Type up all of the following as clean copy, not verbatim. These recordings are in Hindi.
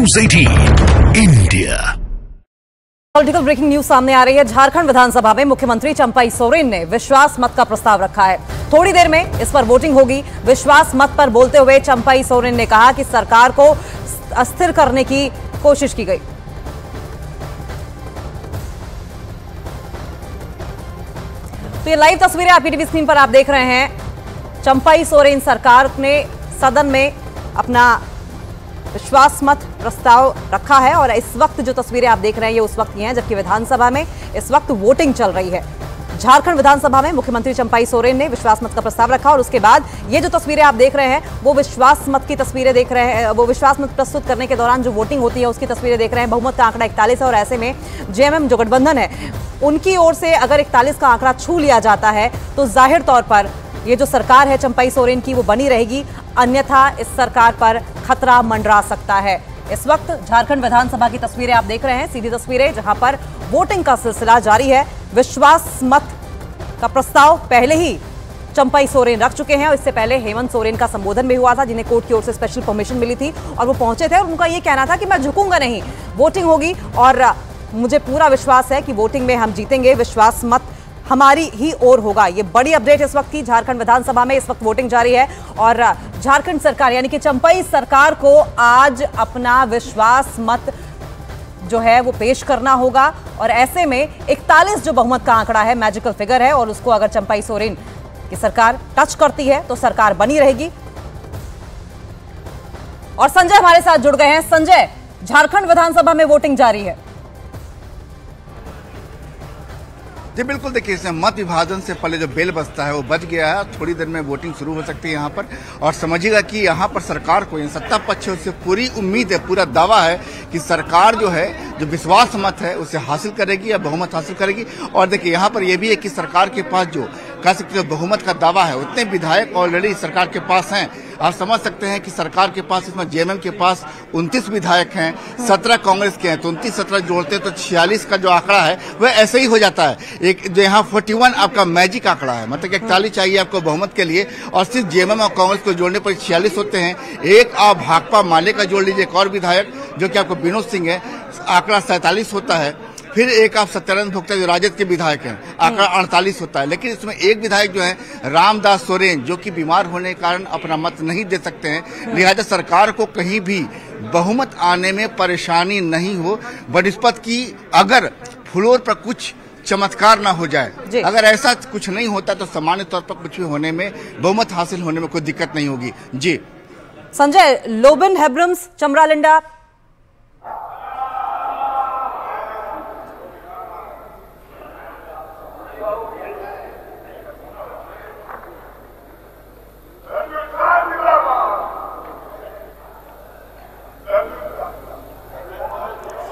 News 18 India. Political breaking news सामने आ रही है। झारखंड विधानसभा में मुख्यमंत्री चंपाई सोरेन ने विश्वास मत का प्रस्ताव रखा है। थोड़ी देर में इस पर वोटिंग होगी। विश्वास मत पर बोलते हुए चंपाई सोरेन ने कहा कि सरकार को अस्थिर करने की कोशिश की गई। तो ये लाइव तस्वीरें आपकी टीवी स्क्रीन पर आप देख रहे हैं। चंपाई सोरेन सरकार ने सदन में अपना विश्वास मत प्रस्ताव रखा है और इस वक्त जो तस्वीरें आप देख रहे हैं ये उस वक्त की हैं जबकि विधानसभा में इस वक्त वोटिंग चल रही है। झारखंड विधानसभा में मुख्यमंत्री चंपाई सोरेन ने विश्वास मत का प्रस्ताव रखा और उसके बाद ये जो तस्वीरें आप देख रहे हैं वो विश्वास मत की तस्वीरें देख रहे हैं। वो विश्वास मत प्रस्तुत करने के दौरान जो वोटिंग होती है उसकी तस्वीरें देख रहे हैं। बहुमत का आंकड़ा 41 है और ऐसे में जेएमएम जो गठबंधन है उनकी ओर से अगर 41 का आंकड़ा छू लिया जाता है तो जाहिर तौर पर ये जो सरकार है चंपाई सोरेन की वो बनी रहेगी, अन्यथा इस सरकार पर खतरा मंडरा सकता है। इस वक्त झारखंड विधानसभा की तस्वीरें आप देख रहे हैं, सीधी तस्वीरें जहां पर वोटिंग का सिलसिला जारी है। विश्वास मत का प्रस्ताव पहले ही चंपाई सोरेन रख चुके हैं और इससे पहले हेमंत सोरेन का संबोधन भी हुआ था जिन्हें कोर्ट की ओर से स्पेशल परमिशन मिली थी और वो पहुंचे थे और उनका ये कहना था कि मैं झुकूंगा नहीं, वोटिंग होगी और मुझे पूरा विश्वास है कि वोटिंग में हम जीतेंगे, विश्वास मत हमारी ही ओर होगा। ये बड़ी अपडेट इस वक्त की झारखंड विधानसभा में इस वक्त वोटिंग जारी है और झारखंड सरकार यानी कि चंपाई सरकार को आज अपना विश्वास मत जो है वो पेश करना होगा और ऐसे में 41 जो बहुमत का आंकड़ा है मैजिकल फिगर है और उसको अगर चंपाई सोरेन की सरकार टच करती है तो सरकार बनी रहेगी। और संजय हमारे साथ जुड़ गए हैं। संजय, झारखंड विधानसभा में वोटिंग जारी है। जी बिल्कुल, देखिए इसमें मत विभाजन से पहले जो बेल बजता है वो बज गया है। थोड़ी देर में वोटिंग शुरू हो सकती है यहाँ पर और समझिएगा कि यहाँ पर सरकार को सत्ता पक्ष से पूरी उम्मीद है, पूरा दावा है कि सरकार जो है जो विश्वास मत है उसे हासिल करेगी या बहुमत हासिल करेगी। और देखिए यहाँ पर यह भी है कि सरकार के पास जो कह सकते हो बहुमत का दावा है उतने विधायक ऑलरेडी सरकार के पास हैं। आप समझ सकते हैं कि सरकार के पास इसमें जेएमएम के पास 29 विधायक हैं, 17 कांग्रेस के हैं, तो 29-17 जोड़ते तो 46 का जो आंकड़ा है वह ऐसे ही हो जाता है। एक जो यहाँ 41 आपका मैजिक आंकड़ा है, मतलब 41 चाहिए आपको बहुमत के लिए और सिर्फ जेएमएम और कांग्रेस को जोड़ने पर 46 होते हैं। एक आप भाकपा माले का जोड़ लीजिए, एक और विधायक जो कि आपको विनोद सिंह है, आंकड़ा 47 होता है। फिर एक आप सत्यानंद भोक्ता जो राजद के विधायक हैं, आंकड़ा 48 होता है। लेकिन इसमें एक विधायक जो है रामदास सोरेन जो कि बीमार होने के कारण अपना मत नहीं दे सकते हैं, लिहाजा सरकार को कहीं भी बहुमत आने में परेशानी नहीं हो बनिस्पत की अगर फ्लोर पर कुछ चमत्कार ना हो जाए। अगर ऐसा कुछ नहीं होता तो सामान्य तौर पर कुछ भी होने में बहुमत हासिल होने में कोई दिक्कत नहीं होगी। जी संजय, लोबिन हेब्रम्स चमरालिंडा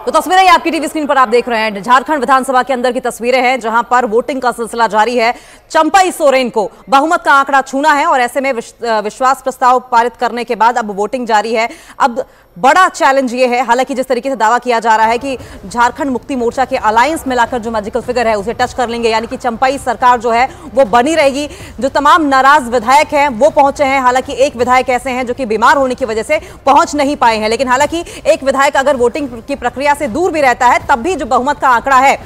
तो तस्वीरें आपकी टीवी स्क्रीन पर आप देख रहे हैं। झारखंड विधानसभा के अंदर की तस्वीरें हैं जहां पर वोटिंग का सिलसिला जारी है। चंपाई सोरेन को बहुमत का आंकड़ा छूना है और ऐसे में विश्वास प्रस्ताव पारित करने के बाद अब वोटिंग जारी है। अब बड़ा चैलेंज ये है, हालांकि जिस तरीके से दावा किया जा रहा है कि झारखंड मुक्ति मोर्चा के अलायंस मिलाकर जो मैजिकल फिगर है उसे टच कर लेंगे, यानी कि चंपाई सरकार जो है वो बनी रहेगी। जो तमाम नाराज विधायक हैं वो पहुंचे हैं, हालांकि एक विधायक ऐसे हैं जो कि बीमार होने की वजह से पहुंच नहीं पाए हैं। लेकिन हालांकि एक विधायक अगर वोटिंग की प्रक्रिया से दूर भी रहता है तब भी जो बहुमत का आंकड़ा है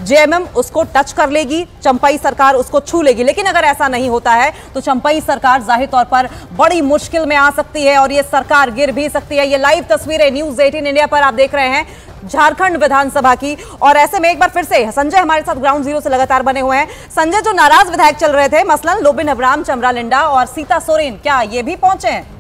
जेएमएम उसको टच कर लेगी, चंपाई सरकार उसको छू लेगी। लेकिन अगर ऐसा नहीं होता है तो चंपाई सरकार जाहिर तौर पर बड़ी मुश्किल में आ सकती है और ये सरकार गिर भी सकती है। ये लाइव तस्वीरें न्यूज़ 18 इंडिया पर आप देख रहे हैं झारखंड विधानसभा की। और ऐसे में एक बार फिर से संजय हमारे साथ ग्राउंड जीरो से लगातार बने हुए हैं। संजय, जो नाराज विधायक चल रहे थे मसलन लोबिन हेब्रम चमरालिंडा और सीता सोरेन, क्या ये भी पहुंचे हैं?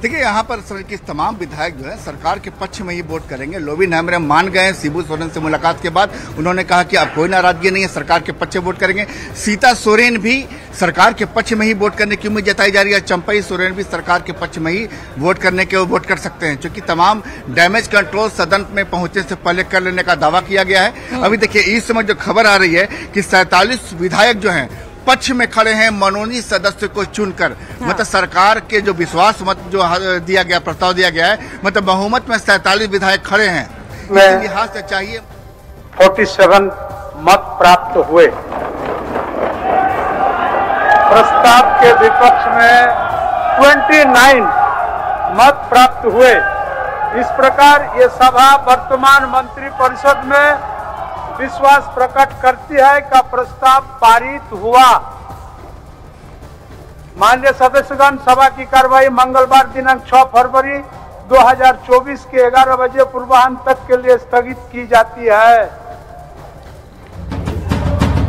देखिए यहाँ पर कि तमाम विधायक जो है सरकार के पक्ष में ही वोट करेंगे। लोबिन हेब्रम मान गए, शिबू सोरेन से मुलाकात के बाद उन्होंने कहा कि अब कोई नाराजगी नहीं है, सरकार के पक्ष में वोट करेंगे। सीता सोरेन भी सरकार के पक्ष में ही वोट करने की उम्मीद जताई जा रही है। चंपाई सोरेन भी सरकार के पक्ष में ही वोट करने के वोट कर सकते हैं, क्योंकि तमाम डैमेज कंट्रोल सदन में पहुंचने से पहले कर लेने का दावा किया गया है। अभी देखिए इस समय जो खबर आ रही है कि 47 विधायक जो हैं पक्ष में खड़े हैं मनोनीत सदस्य को चुनकर। मतलब सरकार के जो विश्वास मत जो दिया गया, प्रस्ताव दिया गया है, मतलब बहुमत में 47 विधायक खड़े हैं। लिहाज से चाहिए 47 मत प्राप्त हुए। प्रस्ताव के विपक्ष में 29 मत प्राप्त हुए। इस प्रकार ये सभा वर्तमान मंत्रिपरिषद में विश्वास प्रकट करती है का प्रस्ताव पारित हुआ। माननीय सदस्यगण, सभा की कार्रवाई मंगलवार दिनांक 6 फरवरी 2024 के 11 बजे पूर्वाह्न तक के लिए स्थगित की जाती है।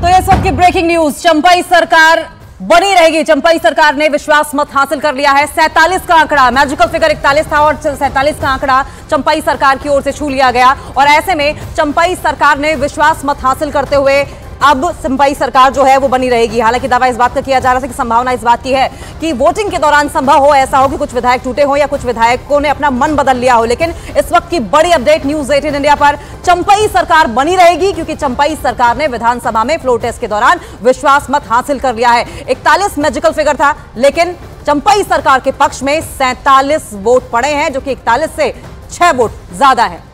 तो ये सबकी ब्रेकिंग न्यूज, चंपाई सरकार बनी रहेगी। चंपाई सरकार ने विश्वास मत हासिल कर लिया है। 47 का आंकड़ा, मैजिकल फिगर 41 था और 47 का आंकड़ा चंपाई सरकार की ओर से छू लिया गया। और ऐसे में चंपाई सरकार ने विश्वास मत हासिल करते हुए अब चंपाई सरकार जो है वो बनी रहेगी। हालांकि दावा इस बात का किया जा रहा था कि संभावना इस बात की है कि वोटिंग के दौरान संभव हो ऐसा हो कि कुछ विधायक टूटे हो या कुछ विधायकों ने अपना मन बदल लिया हो। लेकिन इस वक्त की बड़ी अपडेट न्यूज़ 18 इंडिया पर, चंपाई सरकार बनी रहेगी क्योंकि चंपाई सरकार ने विधानसभा में फ्लोर टेस्ट के दौरान विश्वास मत हासिल कर लिया है। 41 मैजिकल फिगर था, लेकिन चंपाई सरकार के पक्ष में 47 वोट पड़े हैं, जो कि 41 से 6 वोट ज्यादा है।